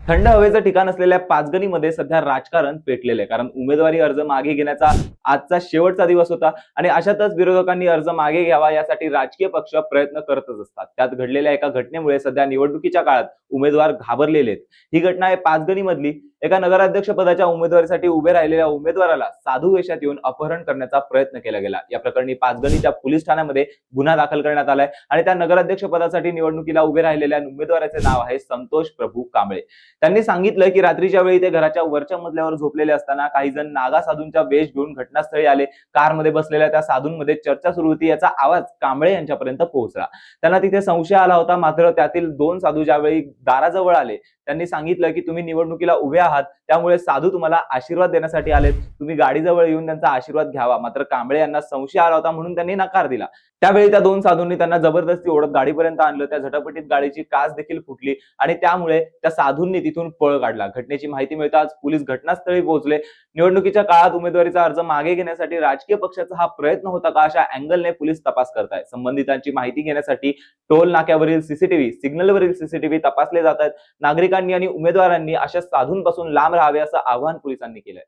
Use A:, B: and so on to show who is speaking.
A: थंड हवेचं ठिकाण असलेल्या पाचगणीमध्ये सध्या राजकारण पेटलेलं आहे. कारण उमेदवारी अर्ज मागे घेण्याचा आजचा शेवटचा दिवस होता आणि अशातच विरोधकांनी अर्ज मागे घ्यावा यासाठी राजकीय पक्ष प्रयत्न करतच असतात. त्यात घडलेल्या एका घटनेमुळे सध्या निवडणुकीच्या काळात उमेदवार घाबरलेले आहेत. ही घटना आहे पाचगणीमधली. एका नगराध्यक्ष पदाच्या उमेदवारीसाठी उभे राहिलेल्या उमेदवाराला साधू वेशात येऊन अपहरण करण्याचा प्रयत्न केला गेला. या प्रकरणी पाचगणीच्या पोलीस ठाण्यामध्ये गुन्हा दाखल करण्यात आलाय आणि त्या नगराध्यक्ष पदासाठी निवडणुकीला उभे राहिलेल्या उमेदवाराचे नाव आहे संतोष प्रभू कांबळे. त्यांनी सांगितलं की रात्रीच्या वेळी ते घराच्या वरच्या मजल्यावर झोपलेले असताना काही जण नागा साधूंचा वेश घेऊन घटनास्थळी आले. कारमध्ये बसलेल्या त्या साधूंमध्ये चर्चा सुरू होती. याचा आवाज कांबळे यांच्यापर्यंत पोहोचला. त्यांना तिथे संशय आला होता. मात्र त्यातील दोन साधू ज्यावेळी दाराजवळ आले त्यांनी सांगितलं की तुम्ही निवडणुकीला उभे आहात, त्यामुळे साधू तुम्हाला आशीर्वाद देण्यासाठी आलेत, तुम्ही गाडीजवळ येऊन त्यांचा आशीर्वाद घ्यावा. मात्र कांबळे यांना संशय आला होता म्हणून त्यांनी नकार दिला. त्यावेळी त्या दोन साधूंनी त्यांना जबरदस्ती ओढत गाडीपर्यंत आणलं. त्या झटापटीत गाडीची काच देखील फुटली आणि त्यामुळे त्या साधूंनी तिथून पळ काढला. घटनेची माहिती मिळताच पोलीस घटनास्थळी पोहोचले. निवडणुकीच्या काळात उमेदवारीचा अर्ज मागे घेण्यासाठी राजकीय पक्षाचा हा प्रयत्न होता का, अशा अँगलने पोलीस तपास करतायत. संबंधितांची माहिती घेण्यासाठी टोल नाक्यावरील सीसीटीव्ही, सिग्नलवरील सीसीटीव्ही तपासले जात आहेत. नागरिकांनी आणि उमेदवारांनी अशा साधूंपासून लांब राहावे असं आवाहन पोलिसांनी केलंय.